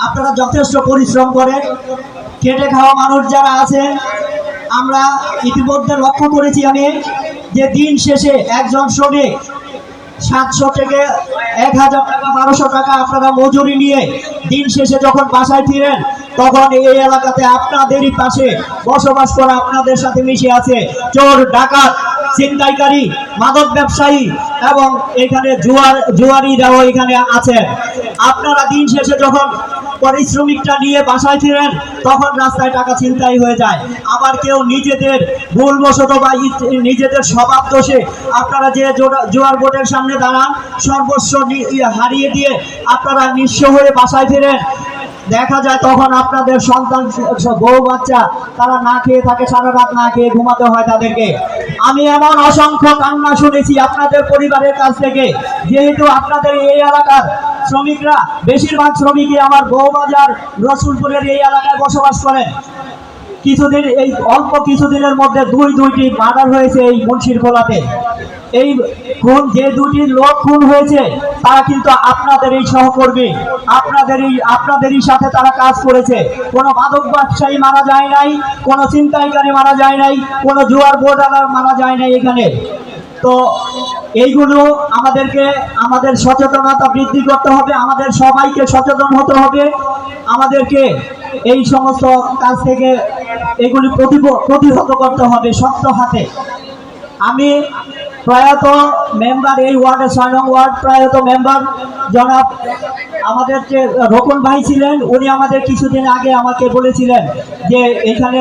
আপনারা যথেষ্ট পরিশ্রম করেন, খেটে খাওয়া মানুষ যারা আছেন, আমরা ইতিমধ্যে লক্ষ্য করেছি আমি যে দিন শেষে একজন শ্রমিক 700 থেকে 1000 টাকা 1200 টাকা আপনারা মজুরি নিয়ে দিন শেষে যখন বাসায় ফিরেন, তখন এই এলাকাতে আপনাদেরই পাশে বসবাস করা আপনাদের সাথে মিশে আছে চোর, ডাকাত, ছিনতাইকারী, মাদক ব্যবসায়ী এবং এখানে জুয়ারিরাও এখানে আছে। আপনারা দিন শেষে যখন পারিশ্রমিকটা নিয়ে বাসায় ফিরেন, তখন রাস্তায় টাকা ছিনতাই হয়ে যায়। আবার কেউ নিজেদের ভুলবশত বা নিজেদের স্বভাব দোষে আপনারা যে জুয়ার বোর্ডের সামনে দাঁড়ান, সর্বস্ব হারিয়ে দিয়ে আপনারা নিঃস্ব হয়ে বাসায় ফিরেন। দেখা যায় তখন আপনাদের সন্তান, বউ বাচ্চা তারা না খেয়ে থাকে, সারা রাত না খেয়ে ঘুমাতে হয় তাদেরকে। আমি এমন অসংখ্য কান্না শুনেছি আপনাদের পরিবারের কাছ থেকে, যেহেতু আপনাদের এই এলাকার শ্রমিকরা বেশিরভাগ শ্রমিকই আমার বউবাজার রসুলপুরের এই এলাকায় বসবাস করেন। কিছুদিন, এই অল্প কিছুদিনের মধ্যে দুইটি মার্ডার হয়েছে এই মুন্সিরখোলাতে। এই খুন, যে দুটি লোক খুন হয়েছে তারা কিন্তু আপনাদের এই সহকর্মী, আপনাদেরই সাথে তারা কাজ করেছে। কোনো মাদক ব্যবসায়ী মারা যায় নাই, কোনো ছিনতাইকারী মারা যায় নাই, কোনো জুয়ার বোর্ডার মারা যায় নাই এখানে। তো এইগুলো আমাদেরকে, আমাদের সচেতনতা বৃদ্ধি করতে হবে, আমাদের সবাইকে সচেতন হতে হবে, আমাদেরকে এই সমস্ত কাজ থেকে এগুলি প্রতিহত করতে হবে শক্ত হাতে। আমি প্রয়াত মেম্বার, এই ওয়ার্ডের 6 নং ওয়ার্ড প্রয়াত মেম্বার জনাব আমাদের যে রোকন ভাই ছিলেন, উনি আমাদের কিছুদিন আগে আমাকে বলেছিলেন যে এখানে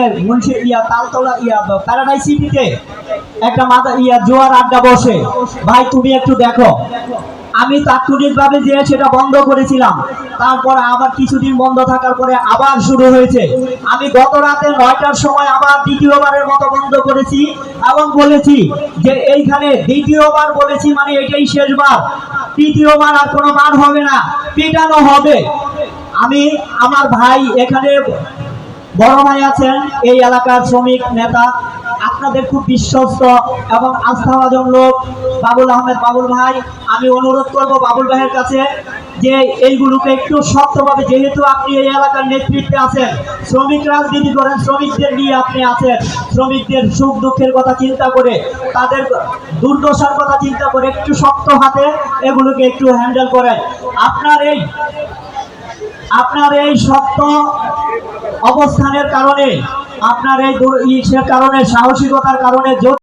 তালতলা প্যারাডাইস সিটিতে একটা জোয়ার আড্ডা বসে, ভাই তুমি একটু দেখো। আমি তাৎক্ষণিকভাবে যে সেটা বন্ধ করেছিলাম, তারপর আবার কিছুদিন বন্ধ থাকার পরে আবার শুরু হয়েছে। আমি গত রাতে 9টার সময় আবার দ্বিতীয়বারের মতো বন্ধ করেছি এবং বলেছি যে এইখানে দ্বিতীয়বার বলেছি মানে এটাই শেষবার, তৃতীয়বার আর কোনো বার হবে না, পিটানো হবে। আমি, আমার ভাই এখানে বড় ভাই আছেন এই এলাকার শ্রমিক নেতা, আপনাদের খুব বিশ্বস্ত এবং আস্থাভাজন লোক বাবুল আহমেদ বাবুল ভাই। আমি অনুরোধ করব বাবুল ভাইয়ের কাছে যে এইগুলোকে একটু শক্তভাবে, যেহেতু আপনি এই এলাকার নেতৃত্বে আছেন, শ্রমিক রাজনীতি করেন, শ্রমিকদের নিয়ে আপনি আছেন, শ্রমিকদের সুখ দুঃখের কথা চিন্তা করে, তাদের দুর্দশার কথা চিন্তা করে একটু শক্ত হাতে এগুলোকে একটু হ্যান্ডেল করেন। আপনার এই শক্ত অবস্থানের কারণে, আপনার এই কারণে, সাহসিকতার কারণে